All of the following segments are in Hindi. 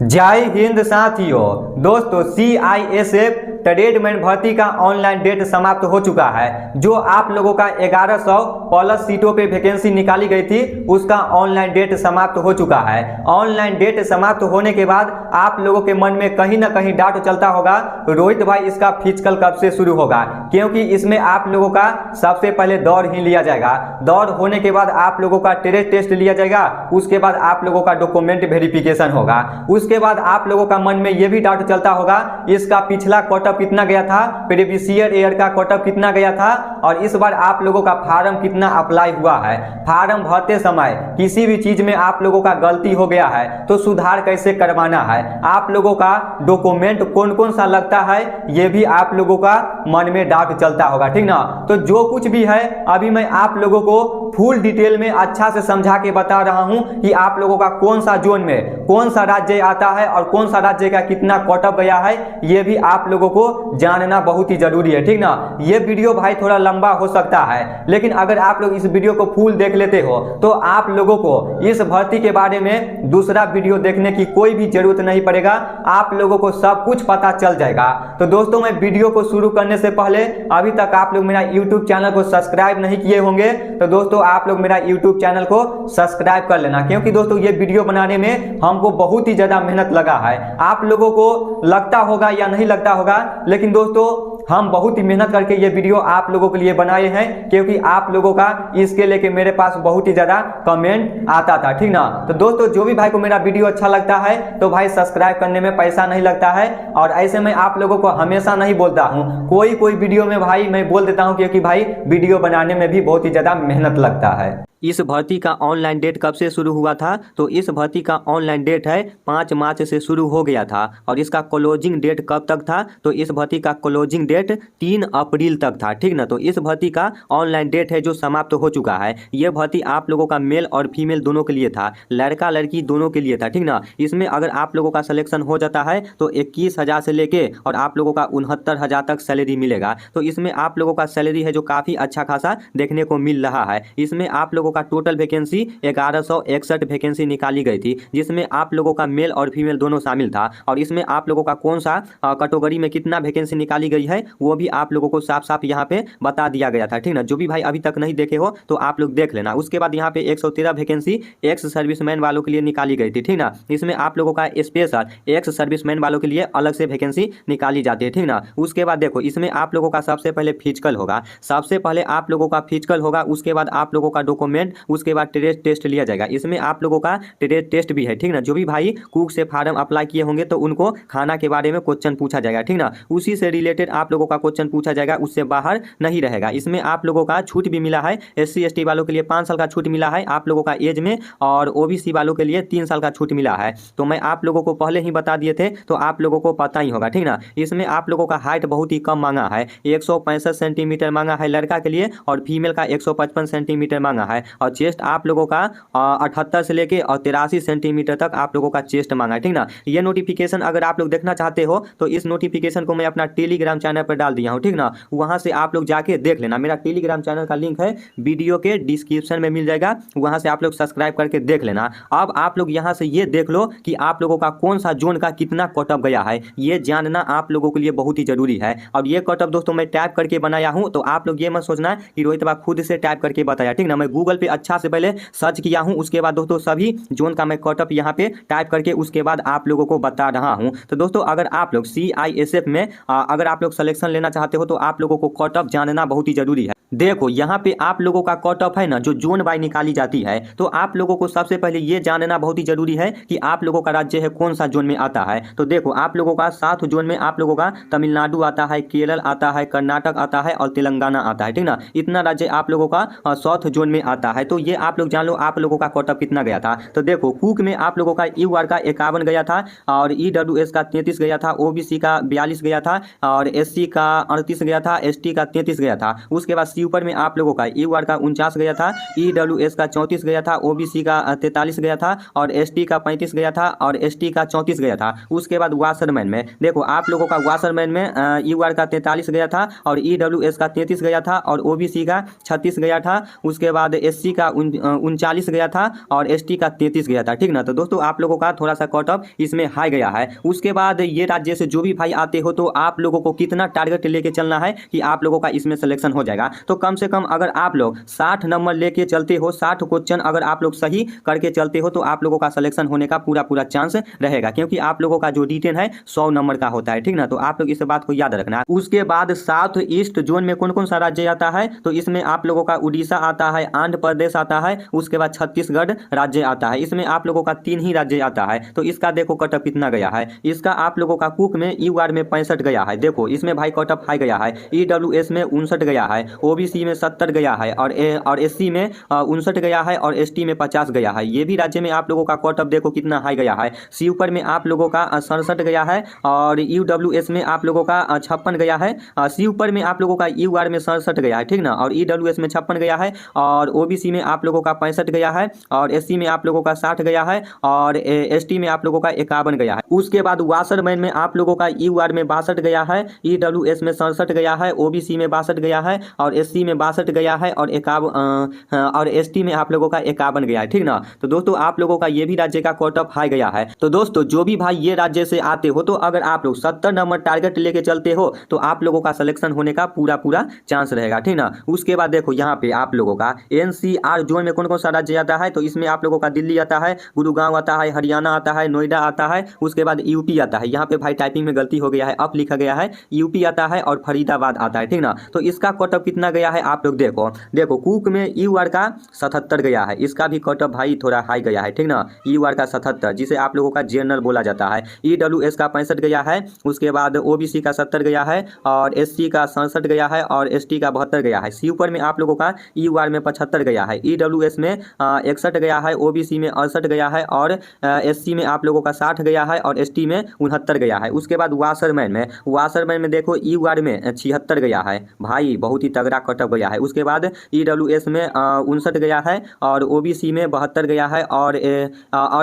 जय हिंद साथियों। दोस्तों CISF ट्रेडमैन भर्ती का ऑनलाइन डेट समाप्त हो चुका है। जो आप लोगों का 1100 प्लस सीटों पे वैकेंसी निकाली गई थी उसका ऑनलाइन डेट समाप्त हो चुका है। ऑनलाइन डेट समाप्त होने के बाद आप लोगों के मन में कहीं ना कहीं डाउट चलता होगा, रोहित भाई इसका फिजिकल कब से शुरू होगा, क्योंकि इसमें आप लोगों का सबसे पहले दौड़ ही लिया जाएगा। दौड़ होने के बाद आप लोगों का ट्रेड टेस्ट लिया जाएगा, उसके बाद आप लोगों का डॉक्यूमेंट वेरिफिकेशन होगा। उसके बाद आप लोगों का मन में यह भी डाउट चलता होगा इसका पिछला कट ऑफ कितना गया था, प्रीवियस ईयर का कट ऑफ कितना गया था और इस बार आप लोगों का फार्म कितना अप्लाई हुआ है। फार्म भरते समय किसी भी चीज में आप लोगों का गलती हो गया है तो सुधार कैसे करवाना है, आप लोगों का डॉक्यूमेंट कौन कौन सा लगता है, यह भी आप लोगों का मन में डाउट चलता होगा, ठीक ना। तो जो कुछ भी है अभी मैं आप लोगों को फुल डिटेल में अच्छा से समझा के बता रहा हूं कि आप लोगों का कौन सा जोन में कौन सा राज्य आता है और कौन सा राज्य का कितना कट ऑफ गया है, यह भी आप लोगों को जानना बहुत ही जरूरी है, ठीक ना। ये वीडियो भाई थोड़ा लंबा हो सकता है, लेकिन अगर आप लोग इस वीडियो को फुल देख लेते हो तो आप लोगों को इस भर्ती के बारे में दूसरा वीडियो देखने की कोई भी जरूरत नहीं पड़ेगा, आप लोगों को सब कुछ पता चल जाएगा। तो दोस्तों मैं वीडियो को शुरू करने से पहले अभी तक आप लोग मेरा यूट्यूब चैनल को सब्सक्राइब नहीं किए होंगे तो दोस्तों आप लोग मेरा यूट्यूब चैनल को सब्सक्राइब कर लेना, क्योंकि दोस्तों ये वीडियो बनाने में हमको बहुत ही ज्यादा मेहनत लगा है। आप लोगों को लगता होगा या नहीं लगता होगा, लेकिन दोस्तों हम बहुत ही मेहनत करके ये वीडियो आप लोगों के लिए बनाए हैं, क्योंकि आप लोगों का इसके लेके मेरे पास बहुत ही ज्यादा कमेंट आता था, ठीक ना। तो दोस्तों जो भी भाई को मेरा वीडियो अच्छा लगता है तो भाई सब्सक्राइब करने में पैसा नहीं लगता है, और ऐसे में आप लोगों को हमेशा नहीं बोलता हूं, कोई वीडियो में भाई मैं बोल देता हूं, क्योंकि भाई वीडियो बनाने में भी बहुत ही ज्यादा मेहनत लगता है। इस भर्ती का ऑनलाइन डेट कब से शुरू हुआ था, तो इस भर्ती का ऑनलाइन डेट है 5 मार्च से शुरू हो गया था, और इसका क्लोजिंग डेट कब तक था, तो इस भर्ती का क्लोजिंग डेट 3 अप्रैल तक था, ठीक ना। तो इस भर्ती का ऑनलाइन डेट है जो समाप्त हो चुका है। यह भर्ती आप लोगों का मेल और फीमेल दोनों के लिए था, लड़का लड़की दोनों के लिए था, ठीक ना। इसमें अगर आप लोगों का सिलेक्शन हो जाता है तो 21,000 से लेके और आप लोगों का 69,000 तक सैलरी मिलेगा। तो इसमें आप लोगों का सैलरी है जो काफ़ी अच्छा खासा देखने को मिल रहा है। इसमें आप लोगों का टोटल वैकेंसी 1161 वैकेंसी निकाली गई थी, जिसमें आप लोगों का मेल और फीमेल दोनों शामिल था, और इसमें आप लोगों का कौन सा कैटेगरी में कितना वैकेंसी निकाली गई है वो भी आप लोगों को साफ साफ यहाँ पे बता दिया गया था, ठीक ना। जो भी भाई अभी तक नहीं देखे हो तो आप लोग देख लेना। उसके बाद यहाँ पे 113 वैकेंसी एक्स सर्विसमैन वालों के लिए निकाली गई थी, ठीक ना। इसमें आप लोगों का स्पेशल एक्स सर्विसमैन वालों के लिए अलग से वैकेंसी निकाली जाती है, ठीक ना। उसके बाद देखो इसमें आप लोगों का सबसे पहले फिजिकल होगा, सबसे पहले आप लोगों का फिजिकल होगा, उसके बाद आप लोगों का डॉक्यूमेंट, उसके बाद ट्रेड टेस्ट लिया जाएगा। इसमें आप लोगों का ट्रेड टेस्ट भी है, ठीक ना। जो भी भाई कुक से फार्म अप्लाई किए होंगे तो उनको खाना के बारे में क्वेश्चन पूछा जाएगा, ठीक ना। उसी से रिलेटेड आप लोगों का क्वेश्चन पूछा जाएगा, उससे बाहर नहीं रहेगा। इसमें आप लोगों का छूट भी मिला है, SC ST वालों के लिए 5 साल का छूट मिला है आप लोगों का एज में, और OBC वालों के लिए 3 साल का छूट मिला है। तो मैं आप लोगों को पहले ही बता दिए थे तो आप लोगों को पता ही होगा, ठीक ना। इसमें आप लोगों का हाइट बहुत ही कम मांगा है, 165 सेंटीमीटर मांगा है लड़का के लिए, और फीमेल का 155 सेंटीमीटर मांगा है, और चेस्ट आप लोगों का 78 से लेके और 83 सेंटीमीटर तक आप लोगों का चेस्ट मांगा है, ठीक ना। ये नोटिफिकेशन अगर आप लोग देखना चाहते हो तो इस नोटिफिकेशन को मैं अपना टेलीग्राम चैनल पर डाल दिया हूँ, ठीक ना। वहां से आप लोग जाके देख लेना। मेरा टेलीग्राम चैनल का लिंक है वीडियो के डिस्क्रिप्शन में मिल जाएगा, वहां से आप लोग सब्सक्राइब करके देख लेना। अब आप लोग यहाँ से ये देख लो कि आप लोगों का कौन सा जोन का कितना कट ऑफ गया है, ये जानना आप लोगों के लिए बहुत ही जरूरी है। और ये कट ऑफ दोस्तों मैं टाइप करके बनाया हूँ, तो आप लोग ये मत सोचना कि रोहित बा खुद से टाइप करके बताया, ठीक ना। मैं गूगल पे अच्छा से पहले सर्च किया हूं, उसके बाद दोस्तों सभी जोन का मैं कट ऑफ यहाँ पे टाइप करके उसके बाद आप लोगों को बता रहा हूं। तो दोस्तों अगर आप लोग CISF में अगर आप लोग सिलेक्शन लेना चाहते हो तो आप लोगों को कट ऑफ जानना बहुत ही जरूरी है। देखो यहाँ पे आप लोगों का कट ऑफ है ना जो जोन बाय निकाली जाती है, तो आप लोगों को सबसे पहले ये जानना बहुत ही जरूरी है कि आप लोगों का राज्य है कौन सा जोन में आता है। तो देखो आप लोगों का 7 जोन में आप लोगों का तमिलनाडु आता है, केरल आता है, कर्नाटक आता है और तेलंगाना आता है, ठीक ना। इतना राज्य आप लोगों का साउथ जोन में आता है। तो ये आप लोग जान लो आप लोगों का कट ऑफ कितना गया था। तो देखो कुक में आप लोगों का UR का 51 गया था, और EWS का 33 गया था, OBC का 42 गया था, और SC का 38 गया था, ST का 33 गया था। उसके बाद ऊपर में आप लोगों का यूआर का 49 गया था, ईडब्ल्यूएस का 34 गया था, ओबीसी का 43 गया था और एसटी का 35 गया था और एसटी का 34 गया था। उसके बाद वाशरमैन में देखो आप लोगों का वाशरमैन में यूआर का 43 गया था और ईडब्ल्यूएस का 33 गया था और ओबीसी का 36 गया था। उसके बाद एससी का 39 गया था और एसटी का 33 गया था, ठीक ना। तो दोस्तों आप लोगों का थोड़ा सा कट ऑफ इसमें हाई गया है। उसके बाद ये राज्य से जो भी भाई आते हो तो आप लोगों को कितना टारगेट लेके चलना है कि आप लोगों का इसमें सिलेक्शन हो जाएगा। तो कम से कम अगर आप लोग 60 नंबर लेके चलते हो, 60 क्वेश्चन अगर आप लोग सही करके चलते हो तो आप लोगों का सिलेक्शन होने का पूरा चांस रहेगा, क्योंकि आप लोगों का जो रिटेन है 100 नंबर का होता है, ठीक ना। तो आप लोग इस बात को याद रखना। उसके बाद साउथ ईस्ट जोन में कौन कौन सा राज्य आता है, तो इसमें आप लोगों का उड़ीसा आता है, आंध्र प्रदेश आता है, उसके बाद छत्तीसगढ़ राज्य आता है। इसमें आप लोगों का 3 ही राज्य आता है। तो इसका देखो कट ऑफ कितना गया है। इसका आप लोगों का कुक में यूआर में 65 गया है, देखो इसमें भाई कट ऑफ हाई गया है। ईडब्ल्यूएस में 59 गया है, ओबीसी में 70 गया है और एससी में 59 गया है और एसटी में 50 गया है। ये भी राज्य में आप लोगों का कट ऑफ देखो कितना हाई गया है। सी ऊपर में आप लोगों का 67 गया है और यूडब्ल्यूएस में आप लोगों का 56 गया है। सी ऊपर में आप लोगों का यूआर में 67 गया है, ठीक ना, और ईडब्ल्यूएस में 56 गया है और ओबीसी में आप लोगों का 65 गया है और एससी में आप लोगों का 60 गया है और एसटी में आप लोगों का 51 गया है। उसके बाद वाशरमैन में आप लोगों का यूआर में 62 गया है, ईडब्ल्यूएस में 67 गया है, ओबीसी में 62 गया है और एससी में 62 गया है और एसटी में आप लोगों का 51 गया है, ठीक ना। तो दोस्तों आप लोगों का ये भी राज्य का कट ऑफ हाई गया है। तो दोस्तों जो भी भाई ये राज्य से आते हो तो अगर आप लोग 70 नंबर टारगेट लेके चलते हो तो आप लोगों का सिलेक्शन होने का पूरा चांस रहेगा, ठीक ना। उसके बाद देखो यहाँ पे आप लोगों का एनसीआर जोन में कौन कौन सा राज्य आता है, तो इसमें आप लोगों का दिल्ली आता है, गुरुग्राम आता है, हरियाणा आता है, नोएडा आता है, उसके बाद यूपी आता है। यहाँ पे भाई टाइपिंग में गलती हो गया है, अप लिखा गया है, यूपी आता है और फरीदाबाद आता है, ठीक ना। तो इसका कट ऑफ कितना गया है आप लोग देखो कुक में यूआर का 77 गया है, इसका भी कट ऑफ भाई थोड़ा हाई गया है, ठीक ना। यूआर का 77 जिसे आप लोगों का जनरल बोला जाता है। ईडब्ल्यूएस का 65 गया है, उसके बाद ओबीसी का 70 गया है और एससी का 67 गया है और एसटी का 72 गया है। सी ऊपर में आप लोगों का यूआर में 75 गया है, ईडब्ल्यूएस में 61 गया है, ओबीसी में 68 गया है और एससी में आप लोगों का 60 गया है और एसटी में 69 गया है। उसके बाद वाशरमैन में देखो यूआर में 76 गया है, भाई बहुत ही तगड़ा कट ऑफ गया है। उसके बाद ईडब्ल्यूएस में 59 गया है और ओबीसी में 72 गया है और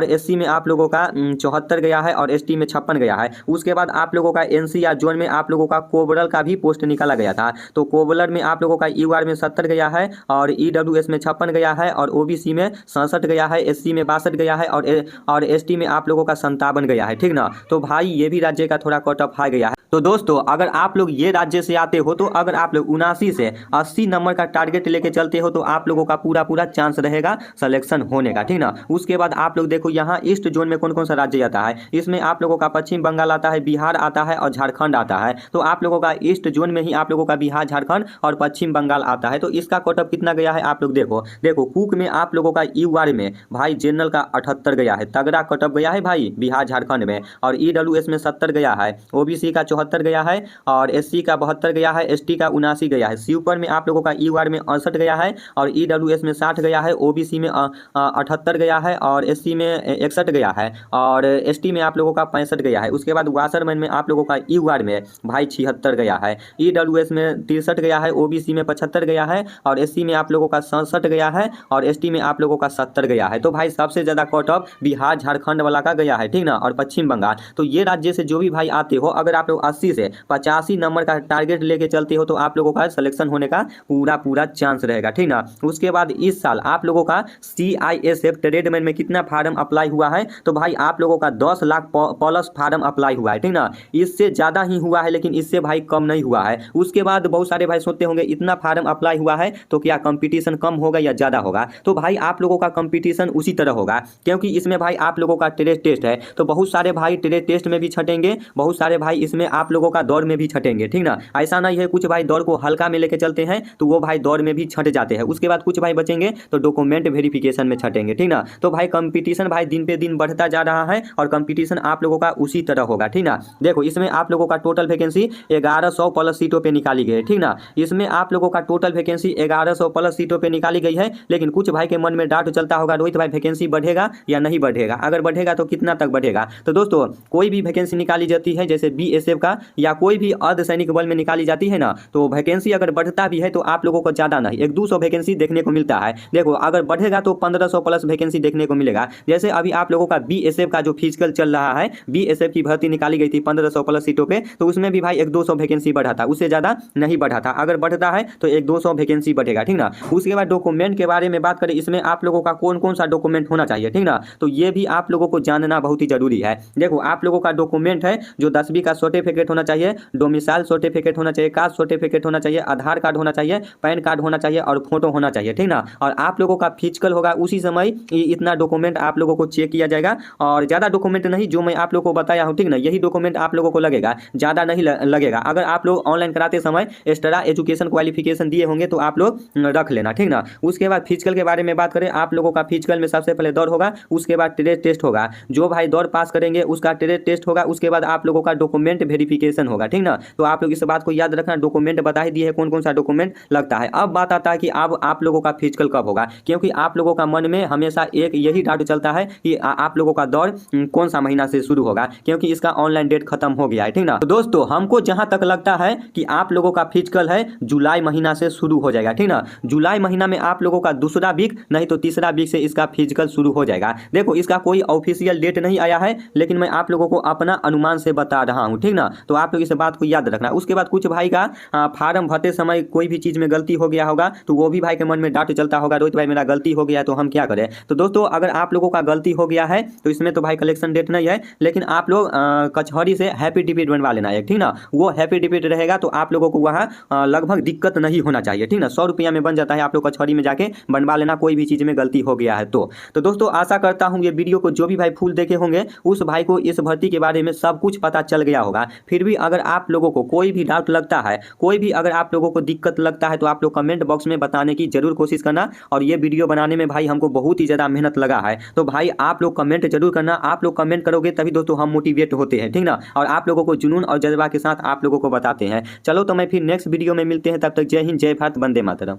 एससी में आप लोगों का 74 गया है और एसटी में 56 गया है। उसके बाद आप लोगों का एनसीआर जोन में आप लोगों का कोबरल का भी पोस्ट निकाला गया था। तो कोबलर में आप लोगों का यूआर में 70 गया है और ईडब्ल्यूएस में 56 गया है और ओबीसी में 67 गया है, एससी में 62 गया है और एसटी में आप लोगों का 57 गया है, ठीक ना। तो भाई ये भी राज्य का थोड़ा कट ऑफ हाई गया है। तो दोस्तों अगर आप लोग ये राज्य से आते हो तो अगर आप लोग 79 से 80 नंबर का टारगेट लेके चलते हो तो आप लोगों का पूरा चांस रहेगा सिलेक्शन होने का, ठीक ना। उसके बाद आप लोग देखो यहाँ ईस्ट जोन में कौन कौन सा राज्य आता है। इसमें आप लोगों का पश्चिम बंगाल आता है, बिहार आता है और झारखंड आता है। तो आप लोगों का ईस्ट जोन में ही आप लोगों का बिहार, झारखंड और पश्चिम बंगाल आता है। तो इसका कट ऑफ कितना गया है आप लोग देखो कुक में आप लोगों का यूआर में भाई जनरल का 78 गया है, तगड़ा कट ऑफ गया है भाई बिहार झारखंड में। और ईडब्ल्यूएस में 70 गया है, ओबीसी का 74 गया है और एससी का 72 गया है, एसटी का 79 गया है। सी ऊपर में आप लोगों का यूआर में 68 गया है और ईडब्ल्यूएस में 60 गया है, ओबीसी में 78 गया है और एससी में 61 गया है और एसटी में आप लोगों का 65 गया है। उसके बाद वाशरमैन में आप लोगों का यूआर में भाई 76 गया है, ईडब्ल्यूएस में 63 गया है, ओबीसी में 75 गया है और एससी में आप लोगों का 67 गया है और एसटी में आप लोगों का 70 गया है। तो भाई सबसे ज्यादा कट ऑफ बिहार झारखंड वाला का गया है, ठीक ना, और पश्चिम बंगाल। तो ये राज्य से जो भी भाई आते हो अगर आप लोग 80 से 85 नंबर का टारगेट लेके चलते हो तो आप लोगों का सिलेक्शन होने का पूरा चांस रहेगा, ठीक ना। उसके बाद इस साल आप लोगों का CISF ट्रेडमैन में कितना फार्म अप्लाई हुआ है, तो भाई आप लोगों का 10 लाख प्लस फार्म अप्लाई हुआ है, ठीक ना। इससे ज्यादा ही हुआ है लेकिन इससे भाई कम नहीं हुआ है। उसके बाद बहुत सारे भाई सोचते होंगे इतना फार्म अप्लाई हुआ है तो क्या कंपटीशन कम होगा या ज्यादा होगा, तो भाई आप लोगों का कंपटीशन उसी तरह होगा, क्योंकि इसमें भाई आप लोगों का ट्रेड टेस्ट है। तो बहुत सारे भाई ट्रेड टेस्ट में भी छटेंगे, बहुत सारे भाई इसमें आप लोगों का दौड़ में भी छटेंगे, ठीक ना। ऐसा नहीं है कुछ भाई दौड़ को हल्का में लेके चलते हैं तो वो भाई दौड़ में भी छट जाते हैं। उसके बाद कुछ भाई बचेंगे तो डॉक्यूमेंट वेरिफिकेशन में छटेंगे, ठीक ना। तो भाई कंपटीशन भाई दिन पे दिन बढ़ता जा रहा है और कंपटीशन आप लोगों का उसी तरह होगा, ठीक ना। देखो इसमें आप लोगों का टोटल वैकेंसी 1100 प्लस सीटों पे निकाली गई है, ठीक ना। इसमें आप लोगों का टोटल वैकेंसी 1100 प्लस सीटों पे निकाली गई है, लेकिन कुछ भाई के मन में डाउट चलता होगा रोहित भाई वैकेंसी बढ़ेगा या नहीं बढ़ेगा, अगर बढ़ेगा तो कितना तक बढ़ेगा। तो दोस्तों कोई भी वैकेंसी निकाली जाती है जैसे BSF का सा या कोई भी अर्धसैनिक बल में निकाली जाती है ना, तो वैकेंसी अगर बढ़ता भी है तो आप लोगों को ज़्यादा नहीं 100-200 वैकेंसी देखने को मिलता है। देखो अगर बढ़ेगा तो 1500 प्लस वैकेंसी देखने को मिलेगा। जैसे अभी आप लोगों का बीएसएफ का जो फिजिकल चल रहा है, बीएसएफ की भर्ती निकाली गई थी 1500 प्लस सीटों पे, तो उसमें भी भाई 100-200 वैकेंसी बढ़ा था, उससे ज़्यादा नहीं बढ़ा था। अगर बढ़ता है तो 100-200 वैकेंसी बढ़ेगा, ठीक ना। उसके बाद डॉक्यूमेंट के बारे में बात करें, इसमें आप लोगों का कौन कौन सा डॉक्यूमेंट होना चाहिए, ठीक ना, तो ये भी आप लोगों को जानना बहुत ही जरूरी है। देखो आप लोगों का डॉक्यूमेंट है जो 10वीं का सर्टिफिकेट होना चाहिए, डोमिसाइल सर्टिफिकेट होना चाहिए, कास्ट सर्टिफिकेट होना चाहिए, आधार कार्ड होना चाहिए, पैन कार्ड होना चाहिए और फोटो होना चाहिए, ठीक ना। और आप लोगों का फिजिकल होगा उसी समय इतना डॉक्यूमेंट आप लोगों को चेक किया जाएगा, और ज़्यादा डॉक्यूमेंट नहीं, जो मैं आप लोगों को बताया हूँ, ठीक ना, यही डॉक्यूमेंट आप लोगों को लगेगा, ज़्यादा नहीं लगेगा। अगर आप लोग ऑनलाइन कराते समय एक्स्ट्रा एजुकेशन क्वालिफिकेशन दिए होंगे तो आप लोग रख लेना, ठीक ना। उसके बाद फिजिकल के बारे में बात करें, आप लोगों का फिजिकल में सबसे पहले दौड़ होगा, उसके बाद ट्रेड टेस्ट होगा, जो भाई दौड़ पास करेंगे उसका ट्रेड टेस्ट होगा, उसके बाद आप लोगों का डॉक्यूमेंट वेरिफिकेशन होगा, ठीक ना। तो आप लोग इस बात को याद रखना, डॉक्यूमेंट बता ही दिए है कौन कौन सा डॉक्यूमेंट लगता है। अब बात आता है कि अब आप लोगों का फिजिकल कब होगा, क्योंकि आप लोगों का मन में हमेशा एक यही डाउट चलता है कि आप लोगों का दौड़ कौन सा महीना से शुरू होगा, क्योंकि इसका ऑनलाइन डेट खत्म हो गया है, ठीक ना। तो दोस्तों हमको जहां तक लगता है कि आप लोगों का फिजिकल है जुलाई महीना से शुरू हो जाएगा, ठीक ना। जुलाई महीना में आप लोगों का दूसरा वीक नहीं तो तीसरा वीक से इसका फिजिकल शुरू हो जाएगा। देखो इसका कोई ऑफिशियल डेट नहीं आया है, लेकिन मैं आप लोगों को अपना अनुमान से बता रहा हूं, ठीक ना। तो आप लोग इस बात को याद रखना। उसके बाद कुछ भाई का फार्म भरते समय कोई भी चीज में गलती हो गया होगा, तो वो भी भाई के मन में डाउट चलता होगा, रोहित भाई मेरा गलती हो गया तो हम क्या करें। तो दोस्तों अगर आप लोगों का गलती हो गया है तो इसमें तो भाई कलेक्शन डेट नहीं है, लेकिन आप लोग कचहरी से हैप्पी डिपीट बनवा लेना है, ठीक ना। वो हैप्पी डिपीट रहेगा तो आप लोगों को वहाँ लगभग दिक्कत नहीं होना चाहिए, ठीक ना। 100 रुपया में बन जाता है, आप लोग कचहरी में जाके बनवा लेना कोई भी चीज़ में गलती हो गया है तो दोस्तों आशा करता हूँ ये वीडियो को जो भी भाई फुल देखे होंगे उस भाई को इस भर्ती के बारे में सब कुछ पता चल गया होगा। फिर भी अगर आप लोगों को कोई भी डाउट लगता है, कोई भी अगर आप लोगों को दिक्कत लगता है, तो आप लोग कमेंट बॉक्स में बताने की जरूर कोशिश करना। और ये वीडियो बनाने में भाई हमको बहुत ही ज़्यादा मेहनत लगा है, तो भाई आप लोग कमेंट जरूर करना। आप लोग कमेंट करोगे तभी दोस्तों हम मोटिवेट होते हैं, ठीक ना, और आप लोगों को जुनून और जज्बा के साथ आप लोगों को बताते हैं। चलो तो मैं फिर नेक्स्ट वीडियो में मिलते हैं, तब तक जय हिंद, जय भारत, वंदे मातरम।